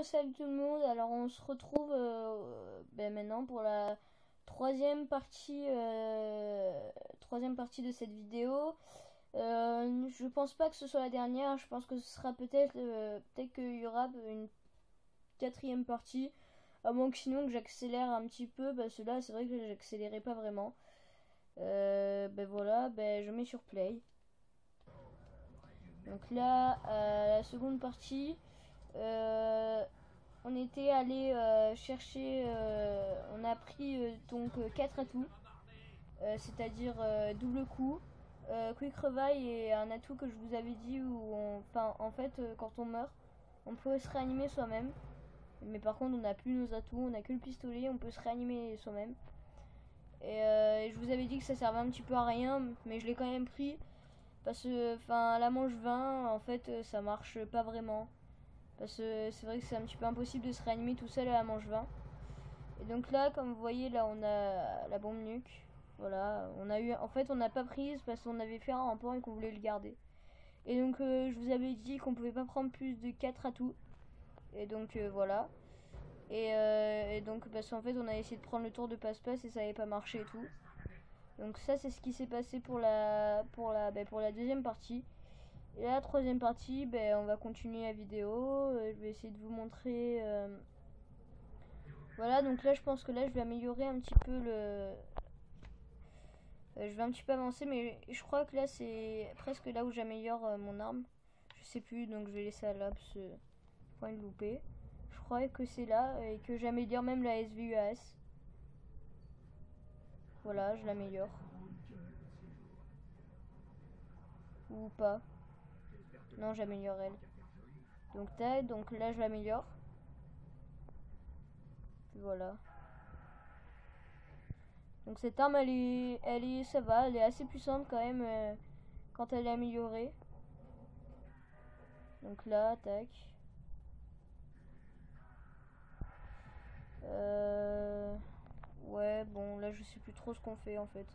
Salut tout le monde, alors on se retrouve maintenant pour la troisième partie de cette vidéo. Je pense pas que ce soit la dernière, je pense que ce sera peut-être qu'il y aura une quatrième partie, à moins que sinon que j'accélère un petit peu, parce que là c'est vrai que j'accélérais pas vraiment. Voilà, je mets sur play. Donc là, la seconde partie. On était allé chercher, on a pris donc 4 atouts, c'est-à-dire double coup, quick revive et un atout que je vous avais dit où en fait quand on meurt, on peut se réanimer soi-même. Mais par contre on n'a plus nos atouts, on n'a que le pistolet, on peut se réanimer soi-même. Et je vous avais dit que ça servait un petit peu à rien, mais je l'ai quand même pris parce que la manche 20 en fait ça marche pas vraiment. Parce que c'est vrai que c'est un petit peu impossible de se réanimer tout seul à la manche 20. Et donc là, comme vous voyez, là on a la bombe nuque. Voilà, en fait on n'a pas prise parce qu'on avait fait un rempart et qu'on voulait le garder. Et donc je vous avais dit qu'on pouvait pas prendre plus de 4 atouts. Et donc voilà. Et donc parce qu'en fait on a essayé de prendre le tour de passe-passe et ça n'avait pas marché et tout. Donc ça c'est ce qui s'est passé pour la deuxième partie. Et la troisième partie, on va continuer la vidéo. Je vais essayer de vous montrer. Voilà, donc là je pense que là je vais améliorer un petit peu je vais un petit peu avancer, mais je crois que là c'est presque là où j'améliore mon arme. Je sais plus, donc je vais laisser à là parce que point de louper. Je crois que c'est là et que j'améliore même la SVUAS. Voilà, je l'améliore. Ou pas. Non, j'améliore elle. Donc tac, donc là je l'améliore. Voilà. Donc cette arme ça va, elle est assez puissante quand même quand elle est améliorée. Donc là, tac. Ouais, bon, là je sais plus trop ce qu'on fait en fait.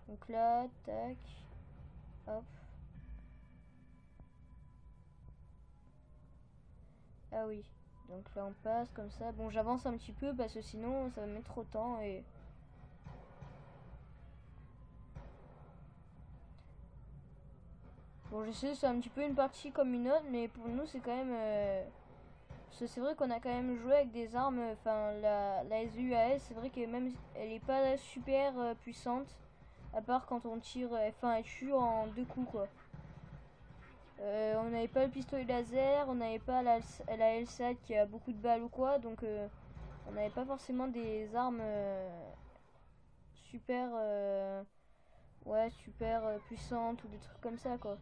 Donc là, tac. Hop. Ah oui. Donc là on passe comme ça. Bon, j'avance un petit peu parce que sinon ça va mettre trop de temps et... Bon, je sais, c'est un petit peu une partie comme une autre, mais pour nous c'est quand même... Parce que c'est vrai qu'on a quand même joué avec des armes, la SVUAS, c'est vrai qu'elle même elle est pas super puissante, à part quand on tire, elle tue en 2 coups quoi. On n'avait pas le pistolet laser, on n'avait pas la LSAT qui a beaucoup de balles ou quoi, donc on n'avait pas forcément des armes super, super puissantes ou des trucs comme ça quoi.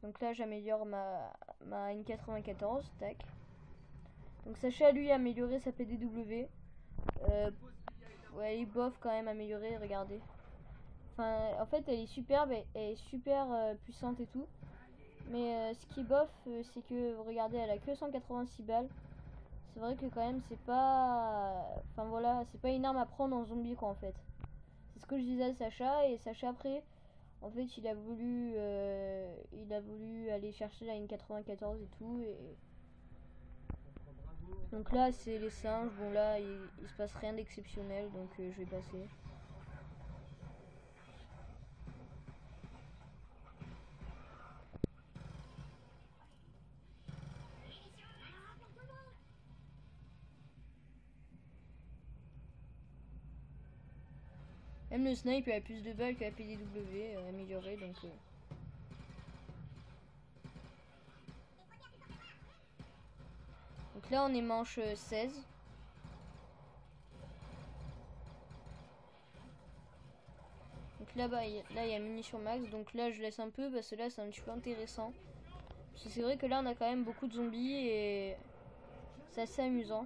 Donc là j'améliore ma N94, tac. Donc Sacha lui a amélioré sa PDW. Ouais, il est bof quand même amélioré, regardez. En fait elle est superbe, elle est super puissante et tout. Mais ce qui est bof, c'est que regardez, elle a que 186 balles. C'est vrai que quand même c'est pas... voilà, c'est pas une arme à prendre en zombie quoi en fait. C'est ce que je disais à Sacha, et Sacha après, en fait il a voulu aller chercher la N94 et tout. Donc là c'est les singes, bon là il se passe rien d'exceptionnel, donc je vais passer. Même le snipe il a plus de balles que la PDW améliorée, donc là on est manche 16. Donc là-bas, là il y a munitions max, donc là je laisse un peu parce que là c'est un petit peu intéressant. Parce que c'est vrai que là on a quand même beaucoup de zombies et c'est assez amusant.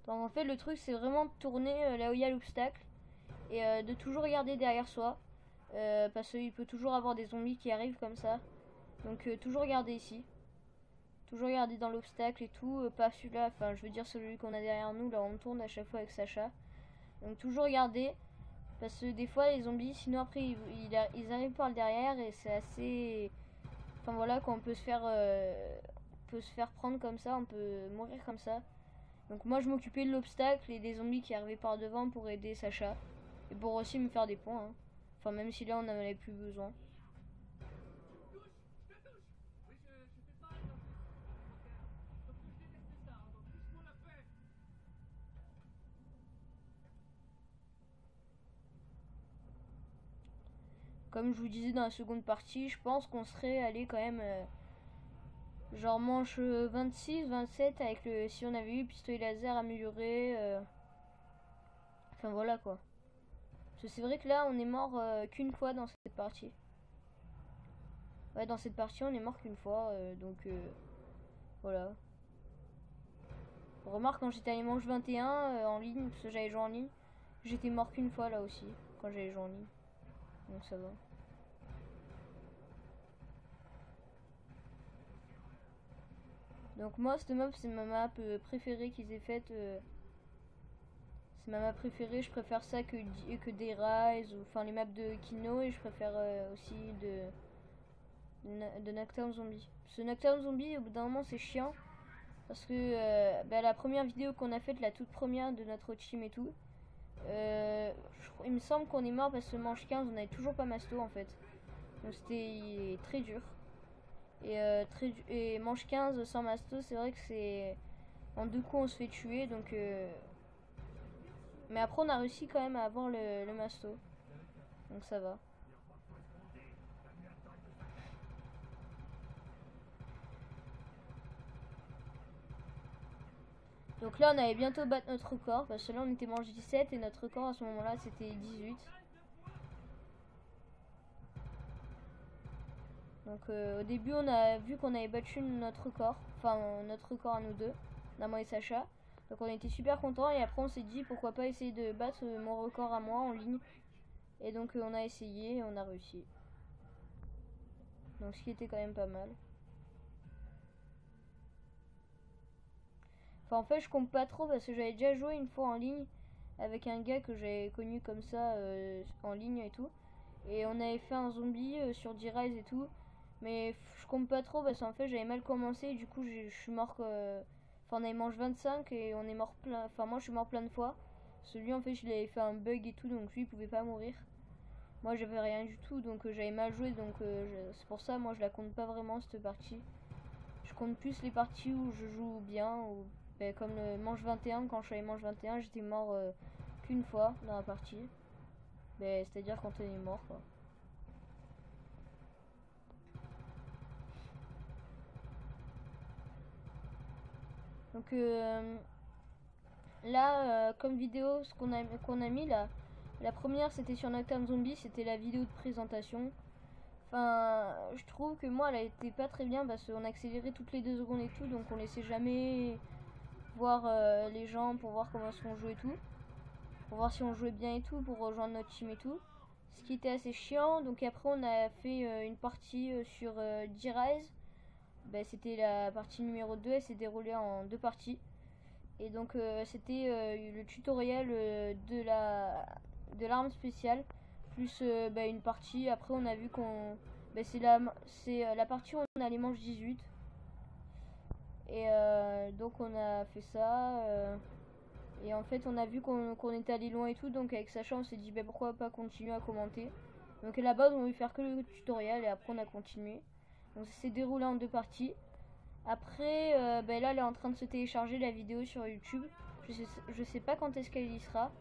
Donc en fait le truc c'est vraiment de tourner là où il y a l'obstacle et de toujours regarder derrière soi. Parce qu'il peut toujours avoir des zombies qui arrivent comme ça. Donc toujours regarder ici. Toujours regarder dans l'obstacle et tout, pas celui-là, je veux dire celui qu'on a derrière nous, là on tourne à chaque fois avec Sacha. Donc toujours regarder. Parce que des fois les zombies, sinon après ils arrivent par le derrière et c'est assez... Enfin voilà, quand on peut se faire prendre comme ça, on peut mourir comme ça. Donc moi je m'occupais de l'obstacle et des zombies qui arrivaient par devant pour aider Sacha. Et pour aussi me faire des points. Hein. Enfin même si là on n'en avait plus besoin. Comme je vous disais dans la seconde partie, je pense qu'on serait allé quand même genre manche 26, 27 avec le si on avait eu pistolet laser amélioré. Enfin voilà quoi. Parce que c'est vrai que là on est mort qu'une fois dans cette partie. Ouais, dans cette partie on est mort qu'une fois, donc voilà. Remarque quand j'étais allé manche 21 en ligne, parce que j'avais joué en ligne, j'étais mort qu'une fois là aussi, quand j'avais joué en ligne. Donc ça va. Donc moi cette map c'est ma map préférée qu'ils aient faite. C'est ma map préférée, je préfère ça que des Rise ou enfin les maps de Kino et je préfère aussi de Knockdown Zombie. Ce Knockdown Zombie au bout d'un moment c'est chiant parce que la première vidéo qu'on a faite, la toute première de notre team et tout, il me semble qu'on est mort parce que manche 15 on avait toujours pas masto en fait. Donc c'était très dur. Et manche 15 sans masto c'est vrai que c'est... En deux coups on se fait tuer donc... Mais après on a réussi quand même à avoir le masto. Donc ça va. Donc là on allait bientôt battre notre record. Parce que là on était manche 17 et notre record à ce moment là c'était 18. Donc au début on a vu qu'on avait battu notre record. Enfin notre record à nous deux. Moi et Sacha. Donc on était super contents et après on s'est dit pourquoi pas essayer de battre mon record à moi en ligne. Et donc on a essayé et on a réussi. Donc ce qui était quand même pas mal. Enfin en fait je compte pas trop parce que j'avais déjà joué une fois en ligne avec un gars que j'avais connu comme ça en ligne et tout. Et on avait fait un zombie sur D-Rise et tout. Mais je compte pas trop parce qu'en fait j'avais mal commencé et du coup je suis mort. Enfin on avait manche 25 et on est mort plein. Enfin moi je suis mort plein de fois. Celui en fait je l'avais fait un bug et tout donc lui il pouvait pas mourir. Moi j'avais rien du tout donc j'avais mal joué donc c'est pour ça moi je la compte pas vraiment cette partie. Je compte plus les parties où je joue bien ou comme le manche 21 quand je suis allé manche 21 j'étais mort qu'une fois dans la partie. C'est à dire quand on est mort quoi. Donc là comme vidéo ce qu'on a mis là, la première c'était sur Knockdown Zombie, c'était la vidéo de présentation. Enfin je trouve que moi elle a été pas très bien parce qu'on accélérait toutes les 2 secondes et tout donc on laissait jamais voir les gens pour voir comment est-ce qu'on jouait et tout. Pour voir si on jouait bien et tout, pour rejoindre notre team et tout. Ce qui était assez chiant. Donc après on a fait une partie sur D-Rise. C'était la partie numéro 2, elle s'est déroulée en deux parties. Et donc c'était le tutoriel de l'arme spéciale. Plus une partie, après on a vu qu'on... c'est la partie où on a les manches 18. Et donc on a fait ça. Et en fait, on a vu qu'on était allé loin et tout, donc avec Sacha, on s'est dit pourquoi pas continuer à commenter. Donc à la base, on voulait faire que le tutoriel et après on a continué. Donc ça s'est déroulé en deux parties. Après, là, elle est en train de se télécharger la vidéo sur YouTube. Je sais pas quand est-ce qu'elle y sera.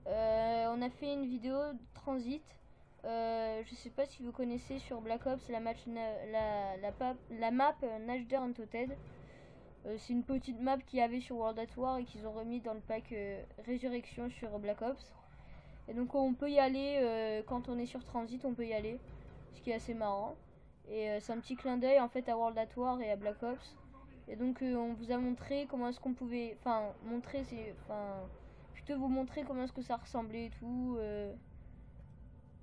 On a fait une vidéo de transit. Je sais pas si vous connaissez sur Black Ops la map Nashder Untoted. C'est une petite map qu'il y avait sur World at War et qu'ils ont remis dans le pack Résurrection sur Black Ops. Et donc on peut y aller quand on est sur Transit, on peut y aller, ce qui est assez marrant. Et c'est un petit clin d'œil en fait à World at War et à Black Ops. Et donc on vous a montré comment est-ce qu'on pouvait, plutôt vous montrer comment est-ce que ça ressemblait et tout.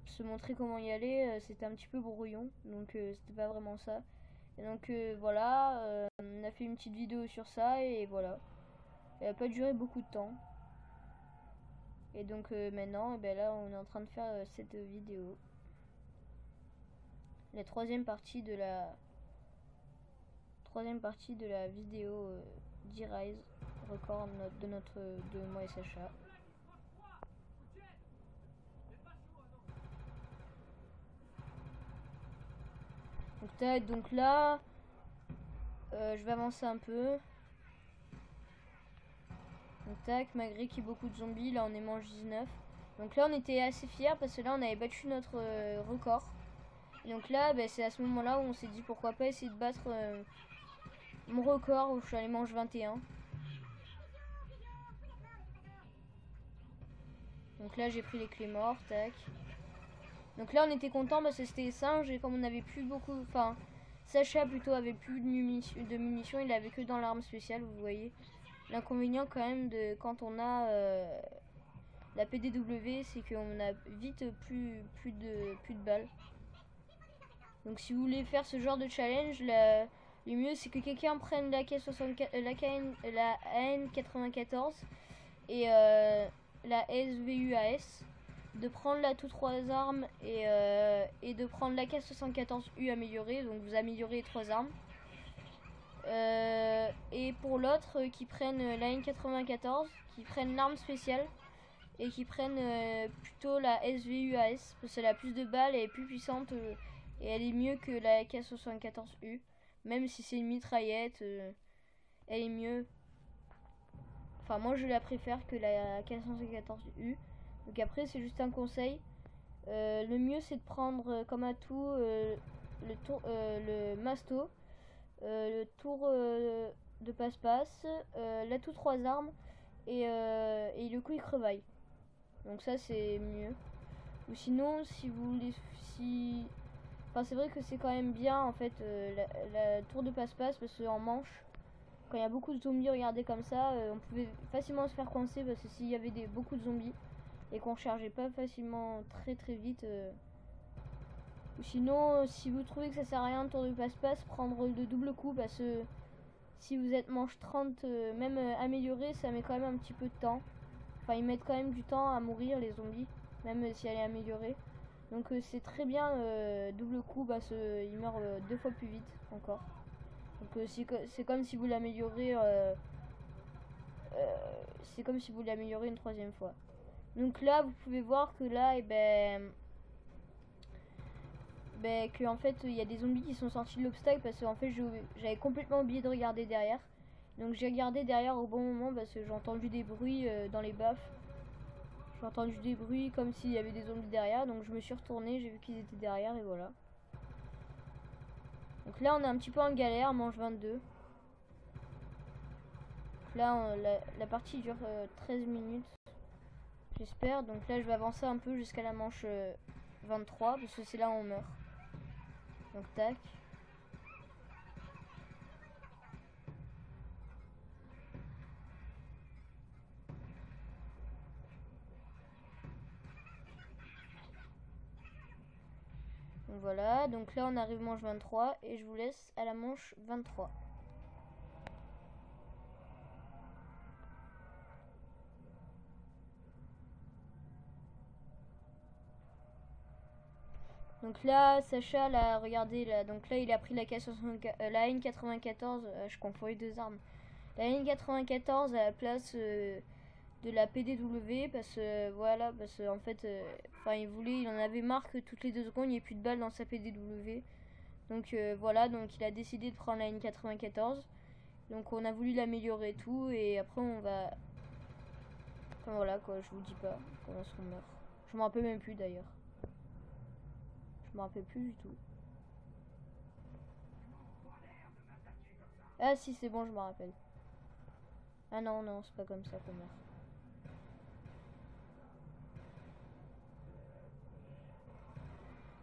Se montrer comment y aller, c'était un petit peu brouillon, donc c'était pas vraiment ça. Et donc voilà, on a fait une petite vidéo sur ça et voilà. Elle a pas duré beaucoup de temps. Et donc maintenant, ben là, on est en train de faire cette vidéo. La troisième partie de la vidéo d'E-Rise record de moi et Sacha. Donc là, je vais avancer un peu. Donc tac, malgré qu'il y ait beaucoup de zombies, là on est manche 19. Donc là on était assez fiers parce que là on avait battu notre record. Et donc là, bah, c'est à ce moment-là où on s'est dit pourquoi pas essayer de battre mon record où je suis allé manche 21. Donc là j'ai pris les clés morts, tac. Donc là on était content parce que c'était singe et comme on avait plus beaucoup, enfin Sacha plutôt avait plus de munitions, il avait que dans l'arme spéciale, vous voyez. L'inconvénient quand même de quand on a la PDW, c'est qu'on a vite plus de balles. Donc si vous voulez faire ce genre de challenge, le mieux c'est que quelqu'un prenne la AN94 et la SVUAS, de prendre la toutes trois armes et de prendre la K74U améliorée, donc vous améliorez les trois armes. Et pour l'autre, qui prennent la N94, qui prennent l'arme spéciale et qui prennent plutôt la SVUAS parce qu'elle a plus de balles, elle est plus puissante et elle est mieux que la AK-74U. Même si c'est une mitraillette, elle est mieux. Enfin, moi je la préfère que la AK-74U. Donc après, c'est juste un conseil. Le mieux c'est de prendre comme atout le masto, le tour de passe-passe, l'atout 3 armes et le quick revive. Donc ça c'est mieux. Ou sinon si vous voulez, enfin c'est vrai que c'est quand même bien en fait la tour de passe-passe parce qu'en manche, quand il y a beaucoup de zombies, regardez comme ça, on pouvait facilement se faire coincer parce que s'il y avait beaucoup de zombies et qu'on chargeait pas facilement très vite. Ou sinon si vous trouvez que ça sert à rien de tour de passe-passe, prendre le double coup parce que si vous êtes manche 30, même amélioré, ça met quand même un petit peu de temps. Enfin, ils mettent quand même du temps à mourir les zombies, même si elle est améliorée. Donc c'est très bien double coup, parce qu'ils meurent 2 fois plus vite encore. Donc c'est comme si vous l'améliorez, c'est comme si vous l'améliorez une troisième fois. Donc là, vous pouvez voir que là, que en fait il y a des zombies qui sont sortis de l'obstacle parce que en fait j'avais complètement oublié de regarder derrière. Donc j'ai regardé derrière au bon moment parce que j'ai entendu des bruits dans les baffes. J'ai entendu des bruits comme s'il y avait des zombies derrière, donc je me suis retournée, j'ai vu qu'ils étaient derrière et voilà. Donc là on est un petit peu en galère, manche 22. Donc là la partie dure 13 minutes, j'espère. Donc là je vais avancer un peu jusqu'à la manche 23 parce que c'est là où on meurt. Donc tac. Donc voilà, donc là on arrive manche 23 et je vous laisse à la manche 23. Donc là, Sacha, là, regardez, là, donc là il a pris la N94, je confonds les deux armes. La N94 à la place de la PDW parce que voilà, parce qu'en fait, enfin il en avait marre que toutes les 2 secondes il n'y ait plus de balles dans sa PDW. Donc voilà, donc il a décidé de prendre la N94. Donc on a voulu l'améliorer et tout et après on va, enfin voilà quoi, je vous dis pas comment est-ce qu'on meurt. Je me rappelle même plus d'ailleurs. Je me rappelle plus du tout. Ah si, c'est bon, je me rappelle. Ah non, non, c'est pas comme ça qu'on meurt.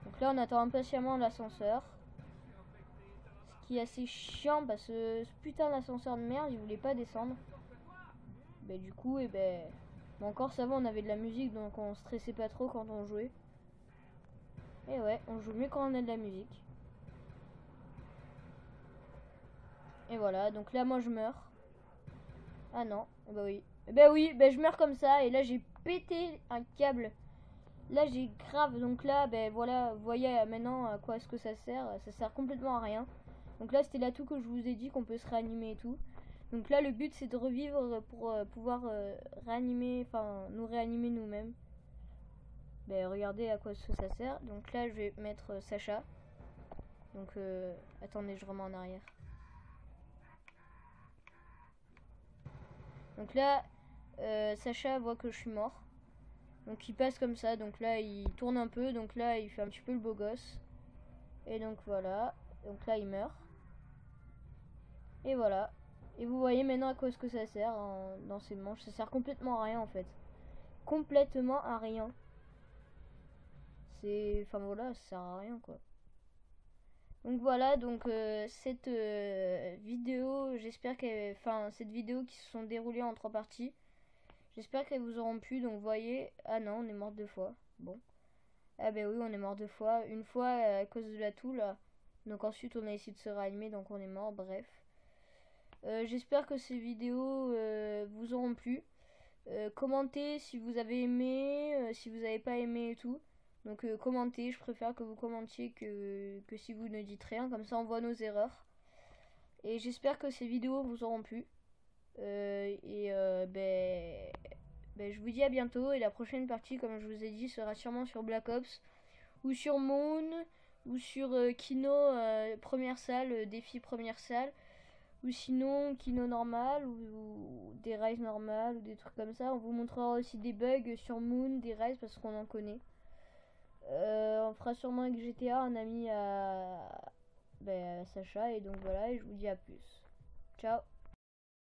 Donc là, on attend impatiemment l'ascenseur. Ce qui est assez chiant parce que ce putain d'ascenseur de merde, il voulait pas descendre. Bah du coup, mais encore ça va, on avait de la musique, donc on stressait pas trop quand on jouait. Et ouais, on joue mieux quand on a de la musique. Et voilà, donc là moi je meurs. Ah non, bah oui. Ben oui, ben je meurs comme ça. Et là, j'ai pété un câble. Là, j'ai grave. Donc là, ben voilà, vous voyez maintenant à quoi est-ce que ça sert. Ça sert complètement à rien. Donc là, c'était l'atout que je vous ai dit qu'on peut se réanimer et tout. Donc là, le but, c'est de revivre pour pouvoir réanimer, enfin, nous réanimer nous-mêmes. Ben regardez à quoi est-ce que ça sert. Donc là, je vais mettre Sacha. Donc, attendez, je remets en arrière. Donc là, Sacha voit que je suis mort. Donc il passe comme ça. Donc là, il tourne un peu. Donc là, il fait un petit peu le beau gosse. Et donc voilà. Donc là, il meurt. Et voilà. Et vous voyez maintenant à quoi est-ce que ça sert dans ces manches. Ça sert complètement à rien en fait. Complètement à rien. C'est... Enfin voilà, ça sert à rien quoi. Donc voilà, donc cette vidéo, j'espère que, enfin cette vidéo qui se sont déroulées en 3 parties, j'espère qu'elles vous auront plu. Donc vous voyez, ah non, on est mort 2 fois. Bon, ah ben oui, on est mort 2 fois. Une fois à cause de la toux là. Donc ensuite on a essayé de se réanimer, donc on est mort. Bref, j'espère que ces vidéos vous auront plu. Commentez si vous avez aimé, si vous n'avez pas aimé et tout. Donc commentez, je préfère que vous commentiez que si vous ne dites rien, comme ça on voit nos erreurs. Et j'espère que ces vidéos vous auront plu. Ben, je vous dis à bientôt. Et la prochaine partie, comme je vous ai dit, sera sûrement sur Black Ops, ou sur Moon, ou sur Kino première salle, défi première salle. Ou sinon, Kino normal, ou des Rise normales, ou des trucs comme ça. On vous montrera aussi des bugs sur Moon, des Rise, parce qu'on en connaît. On fera sûrement avec GTA, un ami à Sacha. Et donc voilà, et je vous dis à plus. Ciao.